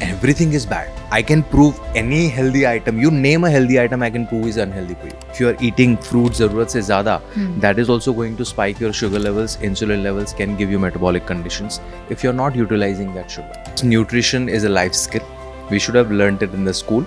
everything is bad. I can prove any healthy item. You name a healthy item, I can prove is unhealthy for you. If you are eating fruit ज़रूरत से ज़्यादा, that is also going to spike your sugar levels, insulin levels, can give you metabolic conditions if you're not utilizing that sugar. Nutrition is a life skill. We should have learnt it in the school.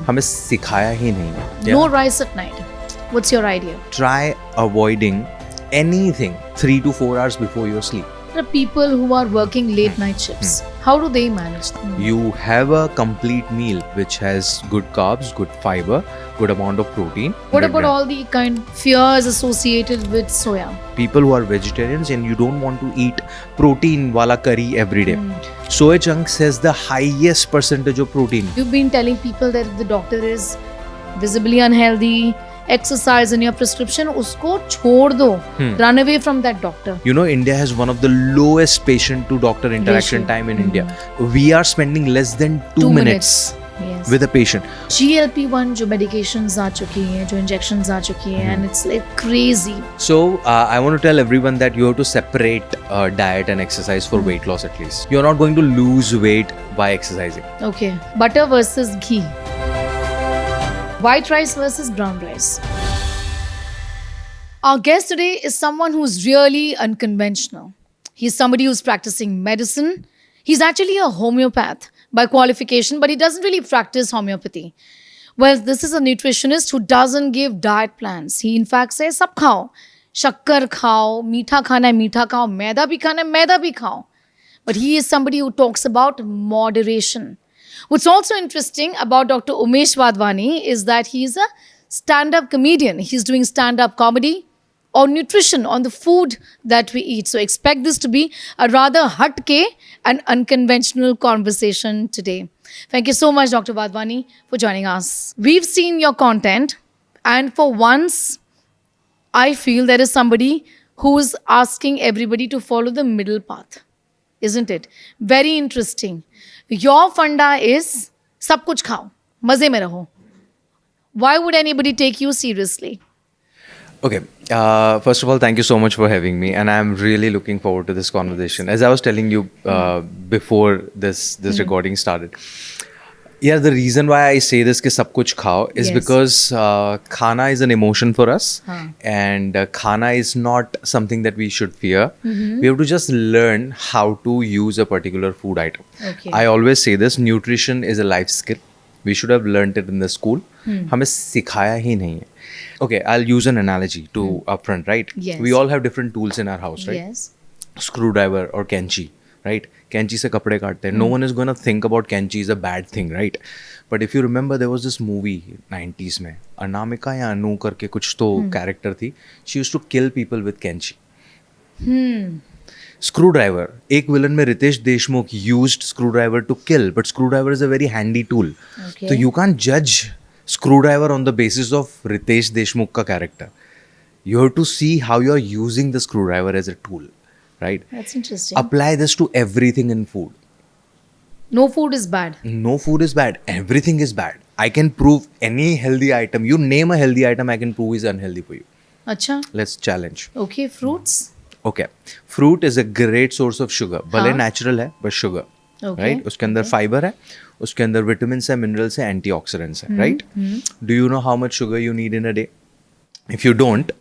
हमें सिखाया ही नहीं है. No rice at night. What's your idea? Try avoiding anything 3 to 4 hours before your sleep. There are people who are working late night shifts. How do they manage? You have a complete meal which has good carbs, good fiber, good amount of protein. What good about bread. all the kind fears associated with soya? People who are vegetarians and you don't want to eat protein wala curry every day. Soy chunks has the highest percentage of protein. You've been telling people that the doctor is visibly unhealthy, exercise in your prescription, usko chhod do. Run away from that doctor. You know, India has one of the lowest patient to doctor interaction Ratio. time in India. We are spending less than 2 minutes Yes. with a patient. GLP-1 जो medications आ चुकी हैं, जो injections आ चुकी हैं, and it's like crazy. So, I want to tell everyone that you have to separate diet and exercise for weight loss at least. You're not going to lose weight by exercising. Okay. Butter versus ghee. White rice versus brown rice. Our guest today is someone who's really unconventional. He's somebody who's practicing medicine. He's actually a homeopath by qualification, but he doesn't really practice homeopathy. Well, this is a nutritionist who doesn't give diet plans. He in fact says, sab khao. Shakkar khao, meetha khana hai, meetha khao, maida bhi khana hai, maida bhi khao. But he is somebody who talks about moderation. What's also interesting about Dr. Umesh Wadhwani is that he's a stand-up comedian. He's doing stand-up comedy on nutrition, on the food that we eat. So expect this to be a rather hatke and unconventional conversation today. Thank you so much, Dr. Wadhwani, for joining us. We've seen your content, and for once, I feel there is somebody who is asking everybody to follow the middle path. Isn't it? Very interesting. Your funda is sab kuch khao, maze mein raho. Why would anybody take you seriously? Okay, first of all, thank you so much for having me, and I'm really looking forward to this conversation. As I was telling you before this recording started, yeah, the reason why I say this कि सब कुछ खाओ is Yes. because खाना is an emotion for us, and खाना is not something that we should fear. We have to just learn how to use a particular food item. Okay. I always say this: nutrition is a life skill. We should have learnt it in the school. हमें सिखाया ही नहीं है. Okay, I'll use an analogy to upfront, right? Yes. We all have different tools in our house, right? Yes. Screwdriver or कैंची, right? कैंची से कपड़े काटते हैं. No one is going to think about कैंची is a bad thing, right? But if you remember, there was this movie 90s में, अनामिका या अनु करके कुछ तो character थी. She used to kill people with कैंची. Screwdriver. एक विलन में Ritesh Deshmukh used screwdriver to kill, but screwdriver is a very handy tool. Okay. So you can't judge screwdriver on the basis of Ritesh Deshmukh का character. You have to see how you are using the screwdriver as a tool, right? That's interesting. Apply this to everything in food. No food is bad. No food is bad. Everything is bad. I can prove any healthy item. You name a healthy item, I can prove is unhealthy for you. Acha. Let's challenge. Okay, fruits. Okay. Fruit is a great source of sugar. भले हाँ. natural है, but sugar. Okay. Right? उसके अंदर fiber है, उसके अंदर vitamins है, minerals है, antioxidants है, right? Do you know how much sugar you need in a day? If you don't,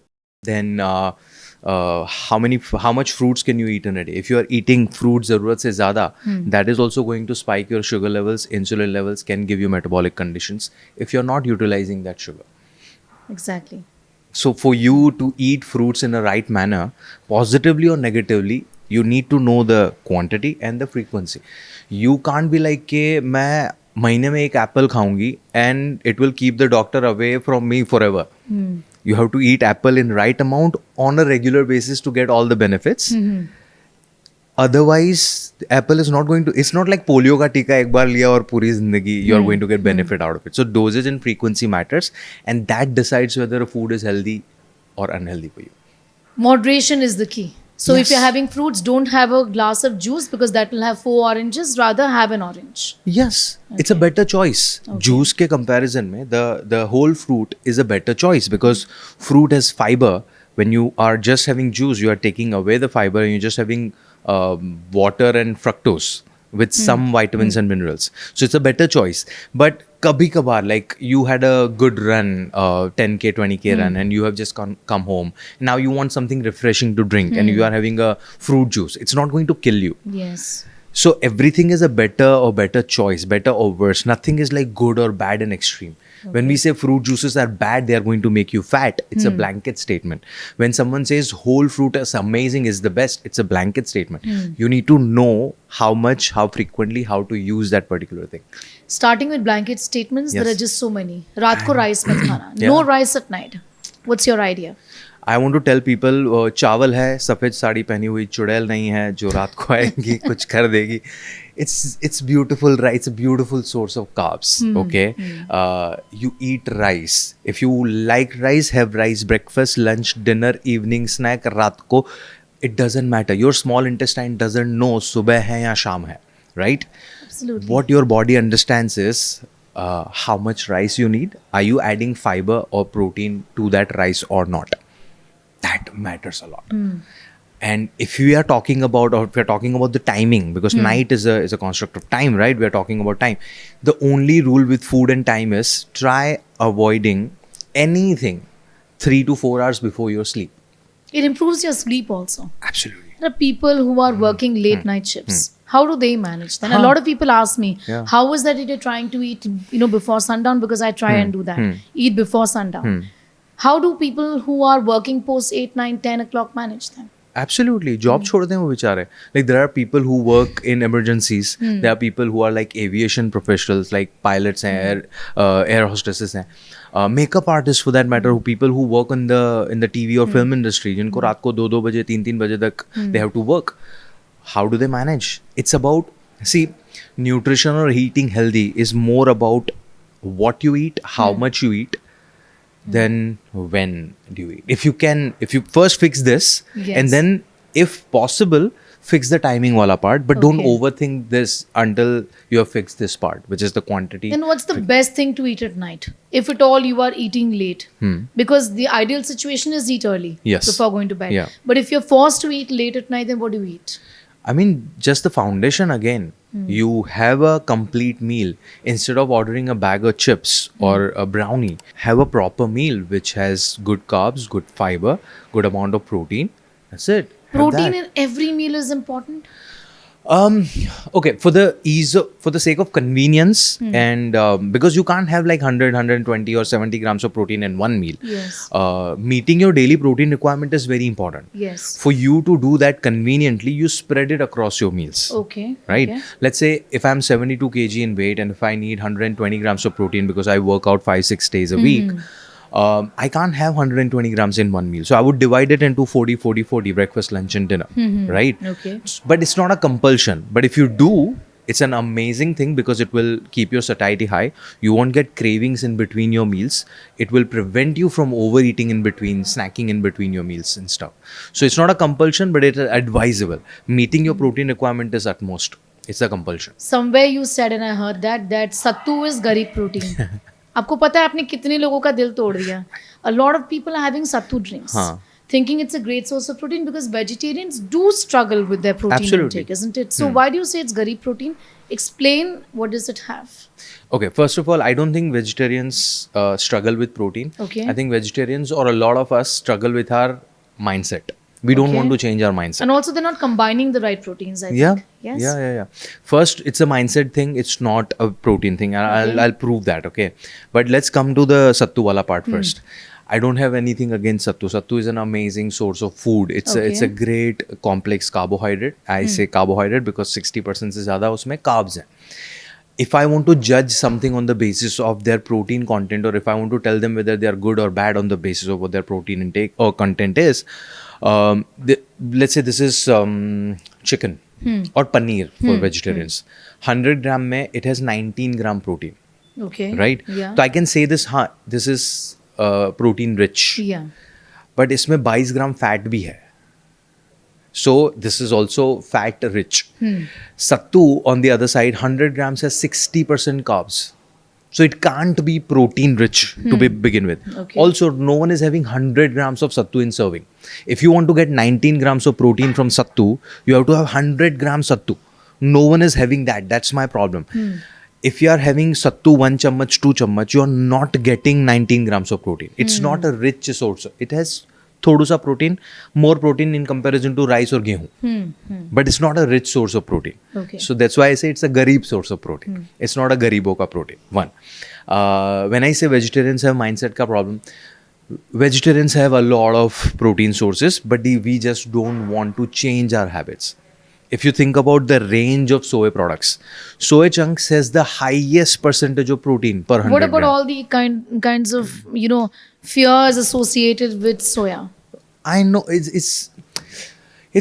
then how much fruits can you eat in a day? If you are eating fruits ज़रूरत से ज़्यादा, that is also going to spike your sugar levels, insulin levels, can give you metabolic conditions if you're not utilizing that sugar. Exactly. So for you to eat fruits in a right manner, positively or negatively, you need to know the quantity and the frequency. You can't be like कि मैं महीने में एक apple खाऊंगी and it will keep the doctor away from me forever. You have to eat apple in right amount on a regular basis to get all the benefits. Otherwise, apple is not going to. It's not like polio का टीका एक बार लिया और पूरी जिंदगी you are going to get benefit out of it. So dosage and frequency matters, and that decides whether a food is healthy or unhealthy for you. Moderation is the key. So if Yes. you're having fruits, don't have a glass of juice because that will have 4 oranges. Rather have an orange. Yes, it's a better choice. Juice के comparison में the whole fruit is a better choice because fruit has fiber. When you are just having juice, you are taking away the fiber and you're just having water and fructose, with some vitamins and minerals. So it's a better choice. But kabhi kabar, like you had a good run, 10K, 20K run, and you have just come home. Now you want something refreshing to drink, and you are having a fruit juice. It's not going to kill you. Yes. So everything is a better choice, better or worse. Nothing is like good or bad in extreme. When we say fruit juices are bad, they are going to make you fat. It's a blanket statement. When someone says whole fruit is amazing, is the best, it's a blanket statement. You need to know how much, how frequently, how to use that particular thing. Starting with blanket statements, there Yes. are just so many. Raat ko rice mat khana. Yeah. No rice at night. What's your idea? I want to tell people, चावल है, सफ़ेद साड़ी पहनी हुई चुड़ैल नहीं है जो रात को आएगी कुछ कर देगी. It's beautiful, right? It's a beautiful source of carbs. Okay, you eat rice. If you like rice, have rice breakfast, lunch, dinner, evening snack. रात को it doesn't matter. Your small intestine doesn't know सुबह है या शाम है, right? Absolutely. What your body understands is how much rice you need. Are you adding fiber or protein to that rice or not? That matters a lot. And if we are talking about, or if we are talking about the timing, because night is a construct of time, right? We are talking about time. The only rule with food and time is try avoiding anything 3 to 4 hours before your sleep. It improves your sleep also. Absolutely. There are people who are working late night shifts. How do they manage that? A lot of people ask me, Yeah. how is that you're trying to eat, before sundown? Because I try and do that. Eat before sundown. How do people who are working post 8, 9, 10 o'clock manage that? Absolutely. Job छोड़ दें वो बेचारे. Like there are people who work in emergencies. There are people who are like aviation professionals, like pilots and air hostesses हैं. Makeup artists for that matter, who people who work in the TV or film industry, जिनको रात को 2 बजे 3 बजे तक they have to work. How do they manage? It's about, see, nutrition or eating healthy is more about what you eat, how much you eat, then when do you eat. If you first fix this, Yes. and then if possible fix the timing wala part, but don't Okay. overthink this until you have fixed this part, which is the quantity. Then what's the best thing to eat at night? If at all you are eating late. Because the ideal situation is eat early Yes. before going to bed. Yeah. But if you're forced to eat late at night, then what do you eat? I mean, just the foundation again. You have a complete meal. Instead of ordering a bag of chips or a brownie, have a proper meal which has good carbs, good fiber, good amount of protein. That's it. Have Protein that. in every meal is important. Okay, for the sake of convenience, and because you can't have like 100, 120 or 70 grams of protein in one meal. Yes. Meeting your daily protein requirement is very important. Yes. For you to do that conveniently, you spread it across your meals. Okay. Right? Okay. Let's say if I'm 72 kg in weight and if I need 120 grams of protein because I work out 5-6 days a week, I can't have 120 grams in one meal. So I would divide it into 40, 40, 40, breakfast, lunch and dinner. Right? Okay. But it's not a compulsion. But if you do, it's an amazing thing because it will keep your satiety high. You won't get cravings in between your meals. It will prevent you from overeating in between, snacking in between your meals and stuff. So it's not a compulsion, but it's advisable. Meeting your protein requirement is utmost. It's a compulsion. Somewhere you said, and I heard that sattu is garib protein. आपको पता है आपने कितने लोगों का दिल तोड़ दिया. A lot of people are having sattu drinks, हाँ. thinking it's a great source of protein because vegetarians do struggle with their protein Absolutely. intake, isn't it? So why do you say it's garib protein? Explain, what does it have? Okay, first of all, I don't think vegetarians struggle with protein. Okay. I think vegetarians or a lot of us struggle with our mindset. We don't Okay. want to change our mindset. And also they're not combining the right proteins, I Yeah. think. Yes. Yeah. First, it's a mindset thing. It's not a protein thing. And I'll prove that. Okay. But let's come to the sattu wala part first. I don't have anything against sattu. Sattu is an amazing source of food. It's Okay. a great complex carbohydrate. I say carbohydrate because 60% से ज़्यादा उसमें carbs हैं. If I want to judge something on the basis of their protein content, or if I want to tell them whether they are good or bad on the basis of what their protein intake or content is, let's say this is chicken or paneer for vegetarians. 100 gram mein, it has 19 gram protein, Okay. right? Yeah. So I can say this, this is protein rich, Yeah. but इसमें 22 gram fat भी है. So this is also fat rich. Sattu on the other side, 100 grams has 60% carbs. So it can't be protein rich to begin with. Okay. Also, no one is having 100 grams of sattu in serving. If you want to get 19 grams of protein from sattu, you have to have 100 grams sattu. No one is having that. That's my problem. If you are having sattu 1 chammach, 2 chammach, you are not getting 19 grams of protein. It's not a rich source. It has thoda sa protein, more protein in comparison to rice or gehu. But it's not a rich source of protein. Okay. So that's why I say it's a garib source of protein. It's not a garibo ka protein. One. When I say vegetarians have mindset ka problem, vegetarians have a lot of protein sources, but we just don't want to change our habits. If you think about the range of soy products, soy chunks has the highest percentage of protein per 100 What about gram. all the kinds of, fears associated with soya? I know it's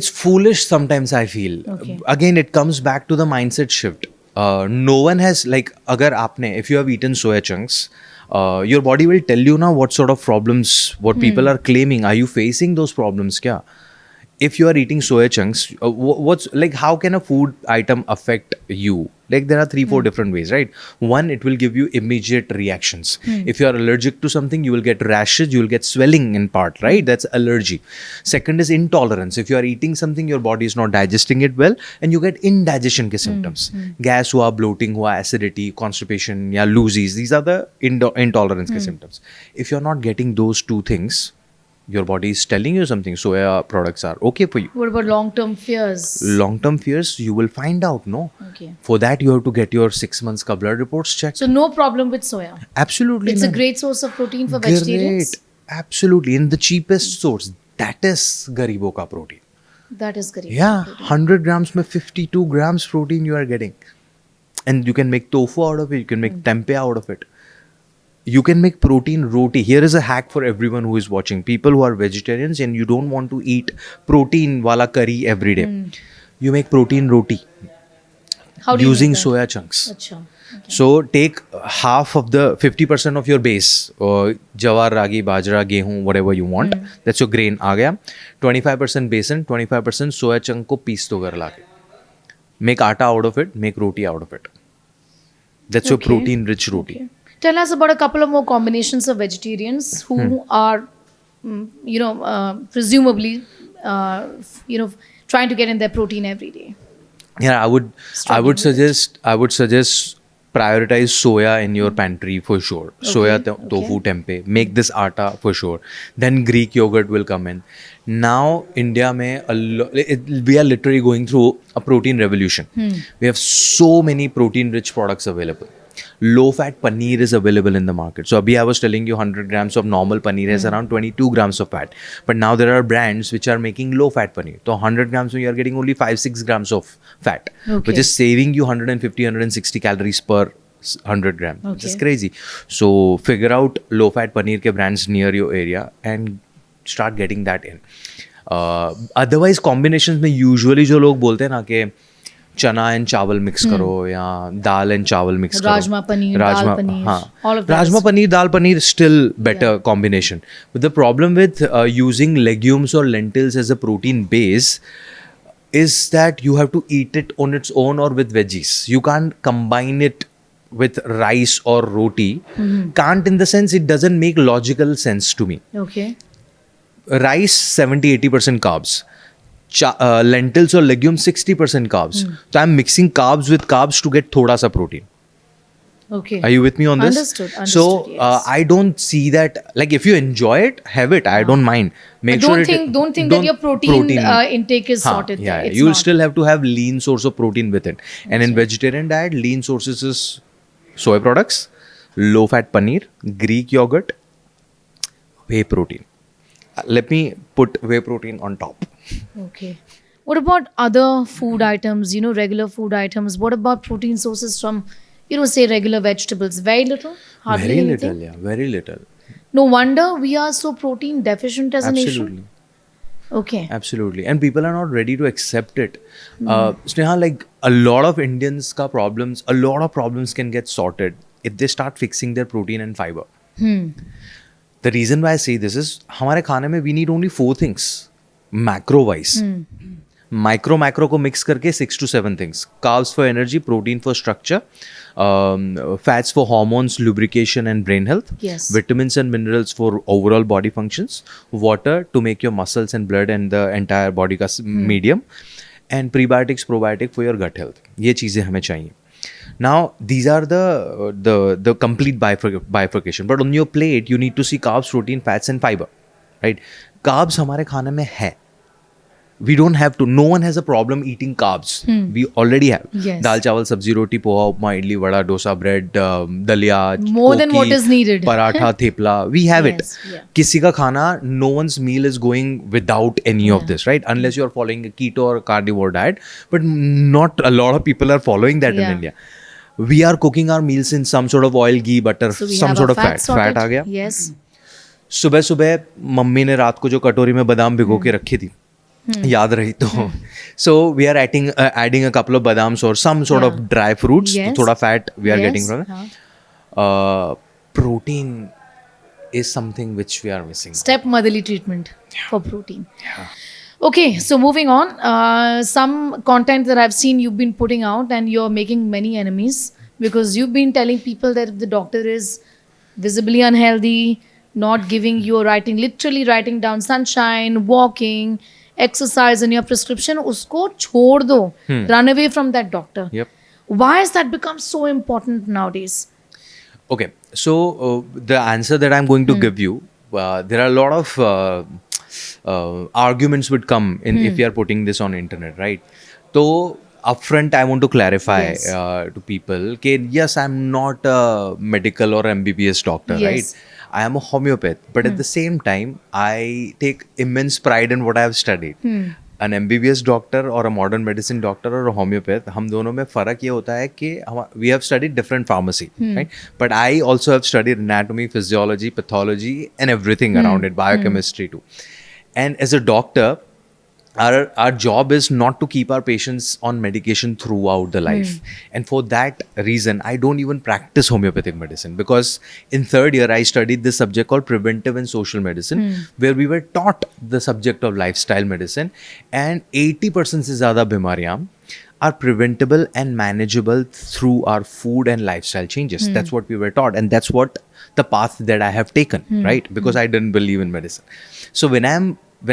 foolish sometimes, I feel. Okay. Again, it comes back to the mindset shift. No one has, like, if you have eaten soya chunks, your body will tell you now what sort of problems, what people are claiming. Are you facing those problems? Kya? If you are eating soya chunks, what's like, how can a food item affect you? Like, there are 3-4 different ways, right? One, it will give you immediate reactions. If you are allergic to something, you will get rashes, you will get swelling in part, right? That's allergy. Second is intolerance. If you are eating something, your body is not digesting it well, and you get indigestion ke symptoms. Gas hua, bloating hua, acidity, constipation, ya loosies. These are the intolerance ke symptoms. If you're not getting those two things, your body is telling you something. Soya products are okay for you. What about long-term fears? Long-term fears, you will find out, no? Okay. For that, you have to get your 6 months ka blood reports checked. So no problem with soya. Absolutely. It's a none. great source of protein for vegetarians. Great. Absolutely. And the cheapest source, that is garibo ka protein. That is great. Yeah, 100 grams mein 52 grams protein you are getting. And you can make tofu out of it, you can make tempeh out of it. You can make protein roti. Here is a hack for everyone who is watching. People who are vegetarians and you don't want to eat protein wala curry every day. You make protein roti How do you using make that? soya chunks. Acha. Okay. So take half of the 50% of your base, jawar, ragi, bajra, gehu, whatever you want. That's your grain. aa gaya. 25% besan, 25% soya chunk ko piece do gar la ke. Make atta out of it, make roti out of it. That's your Okay. protein rich roti. Okay. Tell us about a couple of more combinations of vegetarians who are, presumably, trying to get in their protein every day. Yeah, I would suggest prioritize soya in your pantry for sure. Soya tofu tempeh. Make this atta for sure. Then Greek yogurt will come in. Now India we are literally going through a protein revolution. We have so many protein rich products available. Low fat paneer is available in the market. So abhi I was telling you 100 grams of normal paneer has around 22 grams of fat. But now there are brands which are making low fat paneer. So 100 grams you are getting only 5-6 grams of fat, Okay. which is saving you 150-160 calories per 100 gram. Which is Okay. crazy. So figure out low fat paneer ke brands near your area and start getting that in. Otherwise combinations में usually जो लोग बोलते हैं ना कि चना and चावल mix करो या दाल एंड चावल मिक्स करो, राजमा पनीर, दाल पनीर, हाँ, all of that rajma is- paneer, dal paneer still better combination. But the problem with using legumes or lentils as a protein base is that you have to eat it on its own or with veggies. You can't combine it with rice or roti. Can't in the sense it doesn't make logical sense to me. Okay. Rice 70-80% carbs. Lentils or legumes 60% carbs. So I'm mixing carbs with carbs to get thoda sa protein. Okay. Are you with me on this? Understood. So Yes. I don't see that, like, if you enjoy it, have it. I don't mind. Make Don't sure think that your protein intake is sorted there. Yeah, It's you'll not. still have to have lean source of protein with it. And in vegetarian diet, lean sources is soy products, low fat paneer, Greek yogurt, whey protein. Let me put whey protein on top. Okay. What about other food items, regular food items? What about protein sources from, say regular vegetables? Very little? Hardly Very anything? little, yeah, very little. No wonder we are so protein deficient as a nation. Absolutely. Okay. Absolutely. And people are not ready to accept it. Sneha, like a lot of Indians ka problems, a lot of problems can get sorted if they start fixing their protein and fiber. The reason why I say this is, हमारे खाने में we need only 4 things, macro wise. Macro को mix करके 6 to 7 things. Carbs for energy, protein for structure, fats for hormones, lubrication and brain health. Yes. Vitamins and minerals for overall body functions. Water to make your muscles and blood and the entire body ka medium. And prebiotics, probiotic for your gut health. ये चीज़ें हमें चाहिए. Now these are the complete bifurcation. But on your plate you need to see carbs, protein, fats and fiber, right? Carbs हमारे खाने में है. We don't have to. No one has a problem eating carbs. We already have. Yes. दाल चावल सब्जी रोटी poha upma idli vada dosa bread दलिया More than what is needed. Paratha thepla. We have it. Yes, yeah. किसी का खाना, no one's meal is going without any of this, right? Unless you are following a keto or carnivore diet. But not a lot of people are following that in Yeah. India. We are cooking our meals in some sort of oil, ghee, butter, So we some have sort our of fat. sorted. Fat आ गया. Yes. सुबह सुबह mummy ने रात को जो कटोरी में बादाम भिगो के रखी थी याद रही तो so we are adding a couple of बादाम्स और some sort of dry fruits Yes. थोड़ा fat we are Yes. Getting from protein is something which we are missing. Step motherly treatment for protein. Okay, so moving on. Some content that I've seen you've been putting out, and you're making many enemies because you've been telling people that if the doctor is visibly unhealthy, not giving you literally writing down sunshine, walking, exercise in your prescription, usko chhod do. Run away from that doctor. Yep. Why has that become so important nowadays? Okay, so the answer that I'm going to give you, there are a lot of arguments would come in if you are putting this on internet, right? So upfront, I want to clarify Yes. to people that yes, I'm not a medical or MBBS doctor, Yes. right? I am a homeopath, but at the same time, I take immense pride in what I have studied. An MBBS doctor or a modern medicine doctor or a homeopath, हम दोनों में फ़र्क ये होता है कि we have studied different pharmacy, right? But I also have studied anatomy, physiology, pathology, and everything around it, biochemistry too. And as a doctor, our job is not to keep our patients on medication throughout the life. And for that reason, I don't even practice homeopathic medicine because in third year, I studied this subject called preventive and social medicine, where we were taught the subject of lifestyle medicine. And 80% से ज़्यादा बीमारियाँ are preventable and manageable through our food and lifestyle changes. That's what we were taught. And that's what the path that I have taken, right? Because I didn't believe in medicine. So when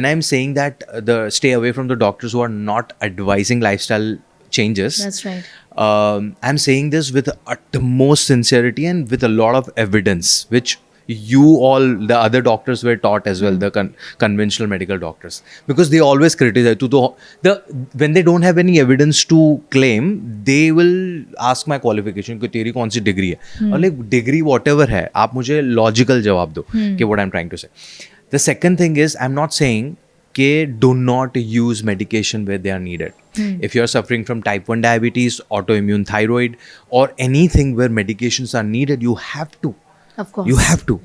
I'm saying that the stay away from the doctors who are not advising lifestyle changes, That's right. I'm saying this with utmost sincerity and with a lot of evidence, which you all, the other doctors were taught as well, the conventional medical doctors, because they always criticize. When they don't have any evidence to claim, they will ask my qualification कि तेरी कौन सी degree है, और like degree whatever है, आप मुझे logical जवाब दो कि what I'm trying to say. The second thing is, I'm not saying do not use medication where they are needed. If you're suffering from type 1 diabetes, autoimmune thyroid, or anything where medications are needed, you have to. Of course. You have to.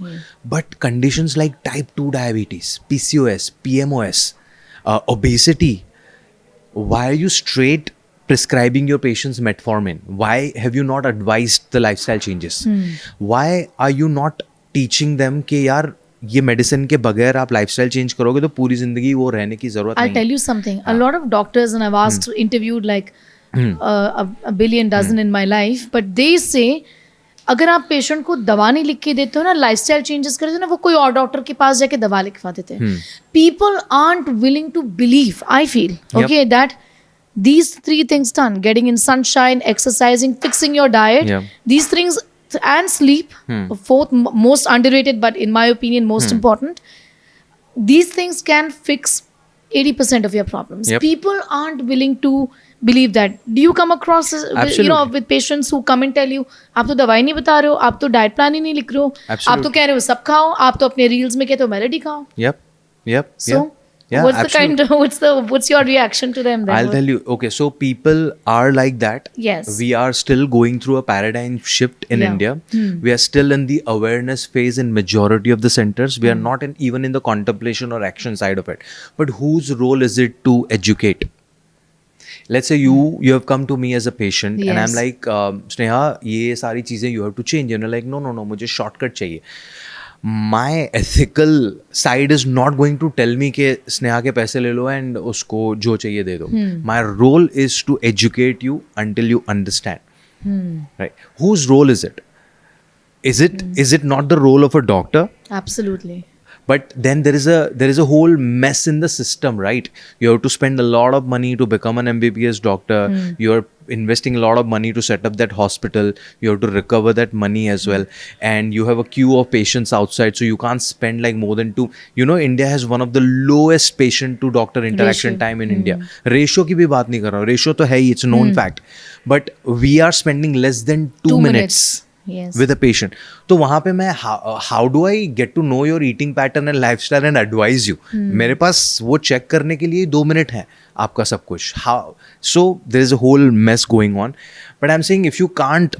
But conditions like type 2 diabetes, PCOS, PMOS, obesity, why are you straight prescribing your patients metformin? Why have you not advised the lifestyle changes? Why are you not teaching them कि यार ये medicine के बगैर आप lifestyle change करोगे तो पूरी जिंदगी वो रहने की जरूरत I'll नहीं tell you something. A lot of doctors, and I've asked, interviewed like a billion dozen in my life, but they say अगर आप पेशेंट को दवा नहीं लिख के देते हो ना, लाइफस्टाइल चेंजेस करते हो ना, वो कोई और डॉक्टर के पास जाके दवा लिखवा देते हैं. People aren't willing to believe, I feel, okay, that these three things done, getting in sunshine, exercising, fixing your diet, these things, and sleep, fourth most underrated, but in my opinion most important, these things can fix 80% of your problems. People aren't willing to believe that. Do you come across with patients who come and tell you आप तो दवाई नहीं बता रहे हो, आप तो diet plan ही नहीं लिख रहे हो, आप तो कह रहे हो सब खाओ, आप तो अपने रील्स में कहते हो मेलोडी खाओ. So what's your reaction to them then? I'll tell you. Okay, so people are like that. Yes. We are still going through a paradigm shift in India. We are still in the awareness phase in majority of the centers. We are not even in the contemplation or action side of it. But whose role is it to educate? Let's say you have come to me as a patient, and I'm like, Sneha, ये सारी चीजें you have to change. And you're like, no, मुझे shortcut चाहिए. My ethical side is not going to tell me कि स्नेहा के पैसे ले लो and उसको जो चाहिए दे दो. My role is to educate you until you understand. Right? Whose role is it? Is it not the role of a doctor? Absolutely. but then there is a whole mess in the system, right? You have to spend a lot of money to become an MBBS doctor. You're investing a lot of money to set up that hospital. You have to recover that money as well, and you have a queue of patients outside, so you can't spend like more than two. India has one of the lowest patient to doctor interaction Ratio. time in India. Ratio की भी बात नहीं कर रहा हूँ, ratio तो है ही, it's known fact, but we are spending less than 2 minutes Yes. with a patient. तो वहाँ पे मैं how do I get to know your eating pattern and lifestyle and advise you? मेरे पास वो चेक करने के लिए 2 मिनट है आपका सब कुछ. How? So there is a whole mess going on. But I'm saying if you can't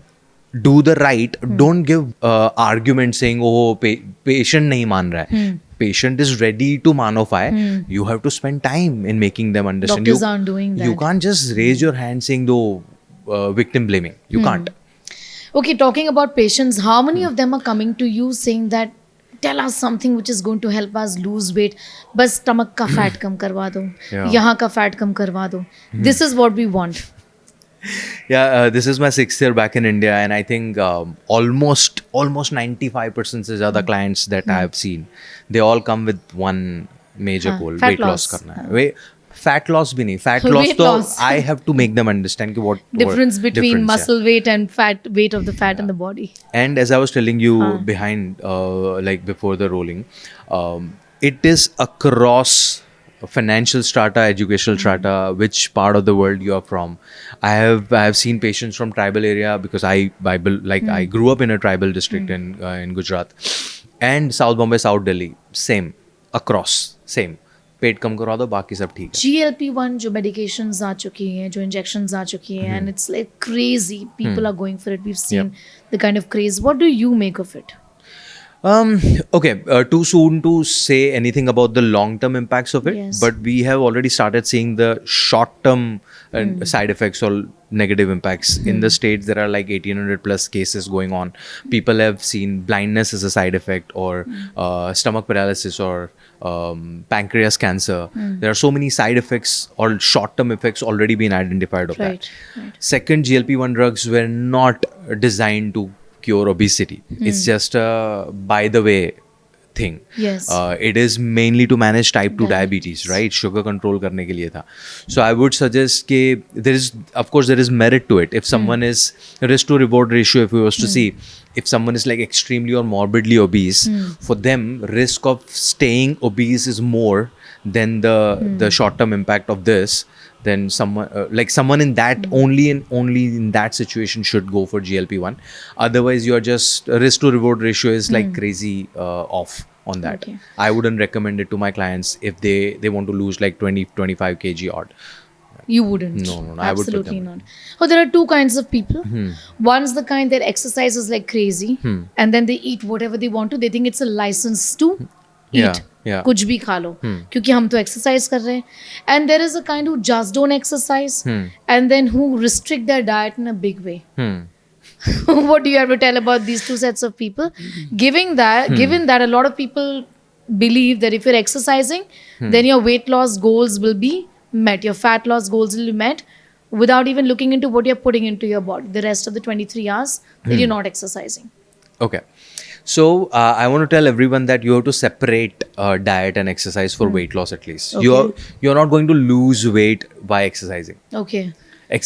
do the right, don't give argument saying oh patient नहीं मान रहा है. Patient is ready to manofy. You have to spend time in making them understand. Doctors aren't doing that. You can't just raise your hand saying though victim blaming. You can't. Okay, talking about patients, how many of them are coming to you saying that tell us something which is going to help us lose weight? बस stomach का fat कम करवा दो, Yeah. यहाँ का fat कम करवा दो. This is what we want. Yeah, this is my 6th year back in India, and I think almost 95% से ज़्यादा clients that I have seen, they all come with one major goal: fat weight loss loss. करना है. Fat loss भी नहीं, fat loss Weight तो loss. I have to make them understand कि what Difference between difference, muscle weight and weight of the fat in the body. And as I was telling you behind, like before the rolling, it is across financial strata, educational strata, which part of the world you are from. I have seen patients from tribal area because I grew up in a tribal district in Gujarat, and South Bombay, South Delhi, same across, same. पेट कम करवा दो, बाकी सब ठीक है. GLP-1 जो medications आ चुकी हैं, जो injections आ चुकी हैं, and it's like crazy. People are going for it. We've seen the kind of craze. What do you make of it? Okay, too soon to say anything about the long-term impacts of it, Yes. but we have already started seeing the short-term side effects or negative impacts. In the States, there are like 1,800 plus cases going on. People have seen blindness as a side effect, or stomach paralysis, or pancreas cancer. There are so many side effects or short-term effects already been identified of Right, that. right. Second, GLP-1 drugs were not designed to cure obesity. It's just a by the way thing. Yes. It is mainly to manage type 2 diabetes, right? Sugar control करने के लिए था. So I would suggest कि there is merit to it. If someone is risk to reward ratio, if we was to see, if someone is like extremely or morbidly obese, for them risk of staying obese is more than the short term impact of this. Then someone in that only in that situation should go for GLP-1. Otherwise, you are just risk to reward ratio is like crazy off on that. Okay. I wouldn't recommend it to my clients if they want to lose like 20-25 kg odd. You wouldn't. No, I would put Absolutely them not. Oh, there are two kinds of people. One's the kind that exercises like crazy, and then they eat whatever they want to. They think it's a license to eat. Yeah. कुछ भी खा लो क्योंकि हम तो exercise कर रहे हैं. And there is a kind who just don't exercise and then who restrict their diet in a big way. What do you have to tell about these two sets of people? Given that a lot of people believe that if you're exercising, then your weight loss goals will be met, your fat loss goals will be met without even looking into what you're putting into your body the rest of the 23 hours that you're not exercising. Okay. So I want to tell everyone that you have to separate diet and exercise for weight loss at least. Okay. You're not going to lose weight by exercising. Okay.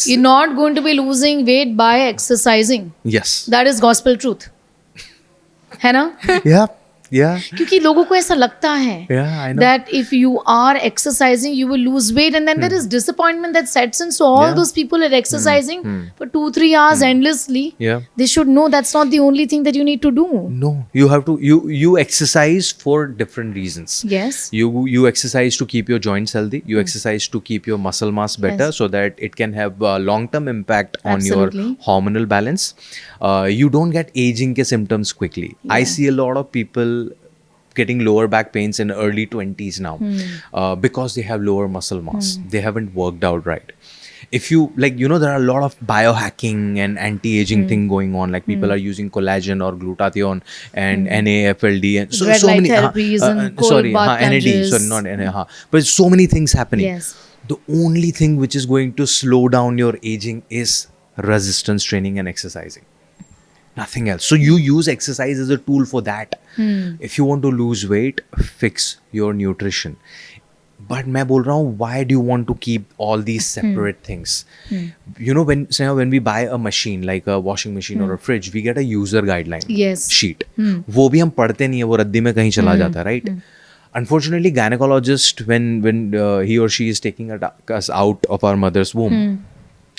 You're not going to be losing weight by exercising. Yes. That is gospel truth. है ना? Yeah. क्योंकि लोगों को ऐसा लगता है Yeah, I know. that if you are exercising, you will lose weight, and then there is disappointment that sets in. So all Yeah. those people are exercising for 2-3 hours endlessly. Yeah. They should know that's not the only thing that you need to do. No, you have to you exercise for different reasons. Yes. You exercise to keep your joints healthy. You exercise to keep your muscle mass better, Yes. so that it can have long-term impact on Absolutely. your hormonal balance. You don't get aging ke symptoms quickly. I see a lot of people getting lower back pains in early 20s now because they have lower muscle mass. They haven't worked out right. If you there are a lot of biohacking and anti-aging thing going on. Like people are using collagen or glutathione and NAFLD and so Red light many therapies and cold bath NAD. plunges. Sorry, not NA. But so many things happening. Yes. The only thing which is going to slow down your aging is resistance training and exercising. Nothing else. So you use exercise as a tool for that. If you want to lose weight, fix your nutrition. But मैं बोल रहा हूँ, why do you want to keep all these separate things? You know, when we buy a machine like a washing machine or a fridge, we get a user guideline Yes. sheet. वो भी हम पढ़ते नहीं है, वो रद्दी में कहीं चला जाता है, right? Unfortunately, gynecologist, when he or she is taking us out of our mother's womb,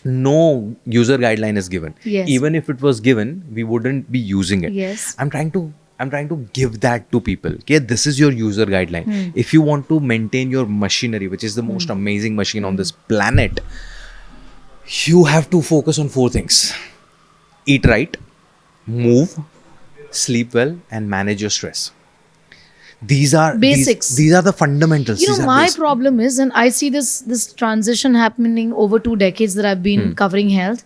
no user guideline is given. Yes. Even if it was given, we wouldn't be using it. Yes. I'm trying to give that to people. Okay, this is your user guideline. If you want to maintain your machinery, which is the most amazing machine on this planet, you have to focus on 4 things: eat right, move, sleep well, and manage your stress. These are Basics. These are the fundamentals. You These know, are my basic. problem is, and I see this transition happening over 2 decades that I've been covering health,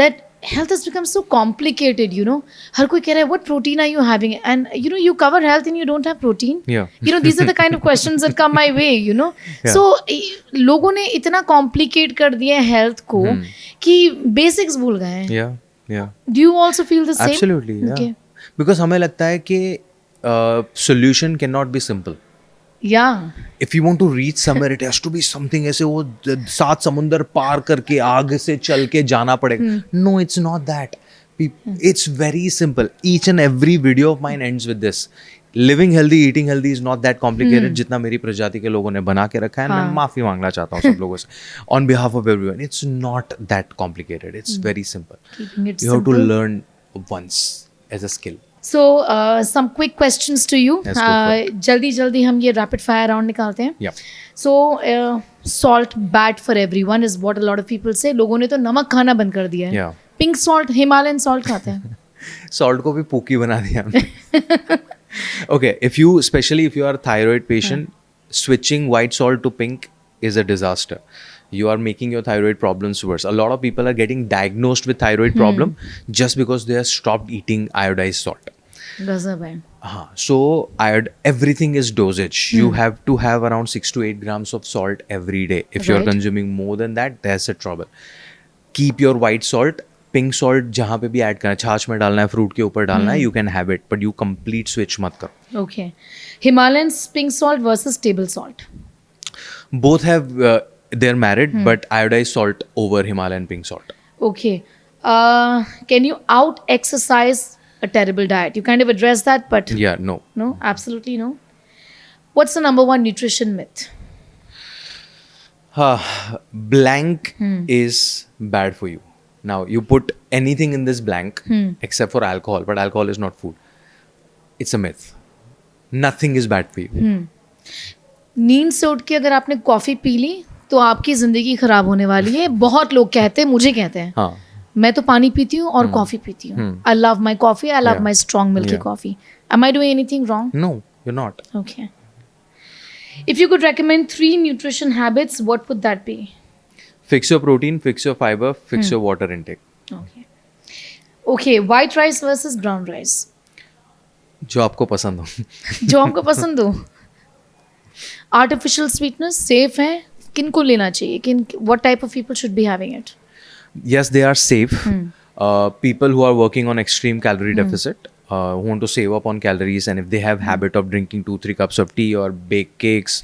that health has become so complicated, you know. हर कोई कह रहा है, what protein are you having? And you know, you cover health and you don't have protein. Yeah. You know, these are the kind of questions that come my way, you know. Yeah. So लोगों ने इतना complicate कर दिया है health को कि basics भूल गए हैं. Yeah. Do you also feel the same? Absolutely. Yeah. Okay. Because हमें लगता है कि solution cannot be simple. Yeah. If you want to reach somewhere, it has to be something ऐसे वो 7 समुंदर पार करके आग से चल के जाना पड़ेगा. No, it's not that. It's very simple. Each and every video of mine ends with this. Living healthy, eating healthy is not that complicated. जितना मेरी प्रजाति के लोगों ने बना के रखा है, मैं माफी मांगना चाहता हूँ सब लोगों से. On behalf of everyone, it's not that complicated. It's very simple. Keeping it You have to simple. learn once as a skill. So, some quick questions to you. Let's go for it. जल्दी हम ये rapid fire round निकालते हैं. Yeah. So, salt bad for everyone is what a lot of people say. लोगों ने तो नमक खाना बंद कर दिया है. Yeah. Pink salt, Himalayan salt खाते हैं. Salt को भी पूकी बना दिया हमने. Okay, especially if you are a thyroid patient, switching white salt to pink is a disaster. You are making your thyroid problems worse. A lot of people are getting diagnosed with thyroid problem just because they have stopped eating iodized salt. गजब है. So everything is dosage. You have to have around 6 to 8 grams of salt every day. If you're Right. consuming more than that, there's a trouble. Keep your white salt. Pink salt जहाँ पे भी add करना है, छाछ में डालना है, fruit के ऊपर डालना है, you can have it, but you complete switch मत करो. Okay. Himalayan pink salt versus table salt. Both have they're married, but iodized salt over Himalayan pink salt. Okay. Can you out exercise a terrible diet? You kind of address that, but Yeah, no. no, absolutely no. What's the number one nutrition myth? Blank is bad for you. Now you put anything in this blank except for alcohol, but alcohol is not food. It's a myth. Nothing is bad for you. नींद से उठ के अगर आपने coffee P ली तो आपकी ज़िंदगी ख़राब होने वाली है. बहुत लोग कहते हैं, मुझे कहते हैं. हाँ. मैं तो पानी पीती हूँ और कॉफ़ी पीती हूँ. I love my coffee, I love Yeah. My strong milky Yeah. Coffee. Am I doing anything wrong? No, you're not. Okay. If you could recommend 3 nutrition habits, what would that be? Fix your protein, fix your fiber, fix your water intake. Okay. Okay, white rice versus brown rice. जो आपको पसंद हो. जो आपको पसंद हो. Artificial sweetness safe है. किनको लेना चाहिए? What type of people should be having it? Yes, they are safe. People who are working on extreme calorie deficit, who want to save up on calories, and if they have habit of drinking 2-3 cups of tea or baked cakes,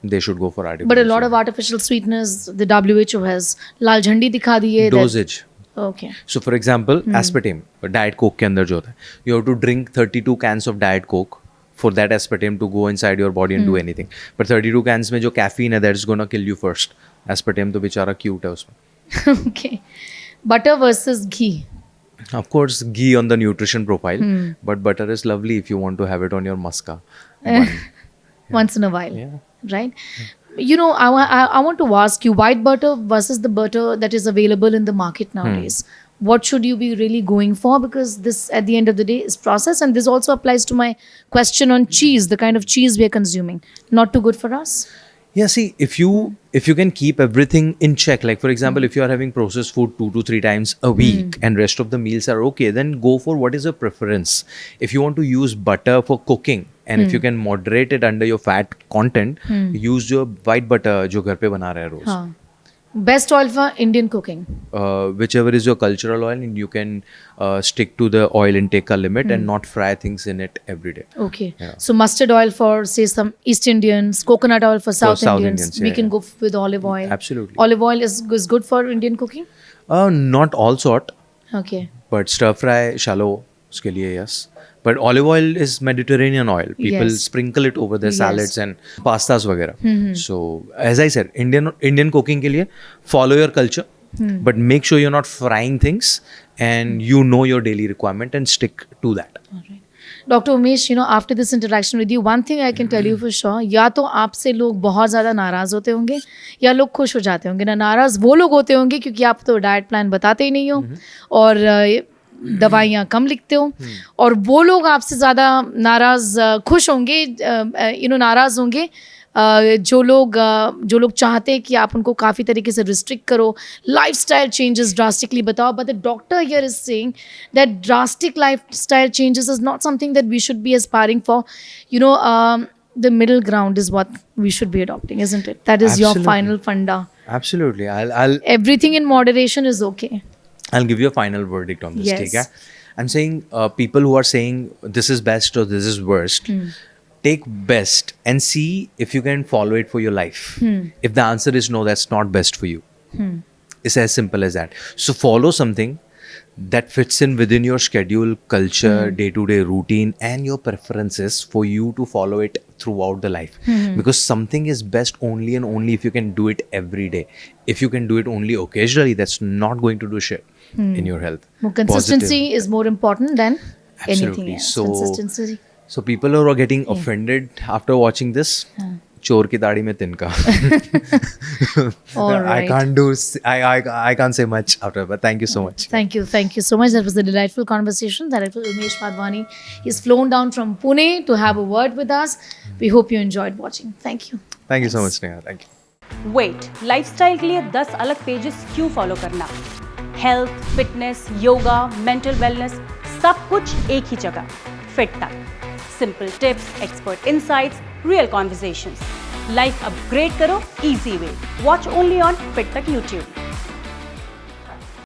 they should go for artificial. But a lot of artificial sweeteners, the WHO has लाल झंडी दिखा दी है. dosage. Okay. So for example, aspartame, Diet Coke के अंदर जो होता है, you have to drink 32 cans of Diet Coke for that aspartame to go inside your body and do anything. But 32 cans में जो caffeine है, that's gonna kill you first. Aspartame तो बेचारा cute है उसमें. Okay. Butter versus ghee. Of course, ghee on the nutrition profile, but butter is lovely if you want to have it on your muska. Once in a while. Yeah. Right? You know, I want to ask you, white butter versus the butter that is available in the market nowadays. What should you be really going for? Because this, at the end of the day, is processed. And this also applies to my question on cheese, the kind of cheese we are consuming. Not too good for us. Yeah, see, if you can keep everything in check, like for example, if you are having processed food 2 to 3 times a week and rest of the meals are okay, then go for what is your preference. If you want to use butter for cooking, and if you can moderate it under your fat content, use your white butter जो घर पे बना रहे हैं रोज. हाँ. Best oil for Indian cooking. Whichever is your cultural oil, and you can stick to the oil intake ka limit and not fry things in it every day. Okay. Yeah. So mustard oil for say some East Indians, coconut oil for South South Indians. Indians, We yeah, can yeah. go with olive oil. Absolutely. Olive oil is good for Indian cooking. Not all sort, Okay. but stir fry, shallow, uske liye yes. But olive oil is Mediterranean oil. People Yes. sprinkle it over their Yes. salads and pastas वगैरह. So as I said, Indian cooking के लिए follow your culture, but make sure you're not frying things and you know your daily requirement and stick to that. All right. Dr. Umesh, after this interaction with you, one thing I can tell you for sure, या तो आपसे लोग बहुत ज़्यादा नाराज़ होते होंगे या लोग खुश हो जाते होंगे ना। नाराज़ वो लोग होते होंगे क्योंकि आप तो डाइट प्लान बताते ही नहीं हो और दवाइयाँ कम लिखते हो, और वो लोग आपसे ज़्यादा नाराज़ खुश होंगे, नाराज़ होंगे जो लोग चाहते हैं कि आप उनको काफ़ी तरीके से रिस्ट्रिक्ट करो, लाइफस्टाइल चेंजेस ड्रास्टिकली बताओ, but the doctor here is saying that drastic lifestyle changes is not something that we should be aspiring for. The middle ground is what we should be adopting, isn't it? That is your Absolutely. final funda. Absolutely. Everything in moderation is okay. I'll give you a final verdict on this. Yes. ठीक है? I'm saying people who are saying this is best or this is worst, take best and see if you can follow it for your life. If the answer is no, that's not best for you. It's as simple as that. So follow something that fits in within your schedule, culture, day-to-day routine, and your preferences for you to follow it throughout the life. Because something is best only and only if you can do it every day. If you can do it only occasionally, that's not going to do shit in your health. Well, consistency Positive. is more important than anything Absolutely. else. So- Consistency. So people who are getting offended after watching this, चोर की दाढ़ी में तिनका. All I right. can't do. I can't say much after. But thank you so much. Thank you so much. That was a delightful conversation. Director Umesh Madhwani is flown down from Pune to have a word with us. We hope you enjoyed watching. Thank you. Thank you so much, Neha. Thank you. Wait lifestyle के लिए 10 अलग pages क्यों follow करना? Health, fitness, yoga, mental wellness, सब कुछ एक ही जगह. Fit Tak. Simple tips, expert insights, real conversations. Life upgrade करो easy way. Watch only on Fit Tak YouTube.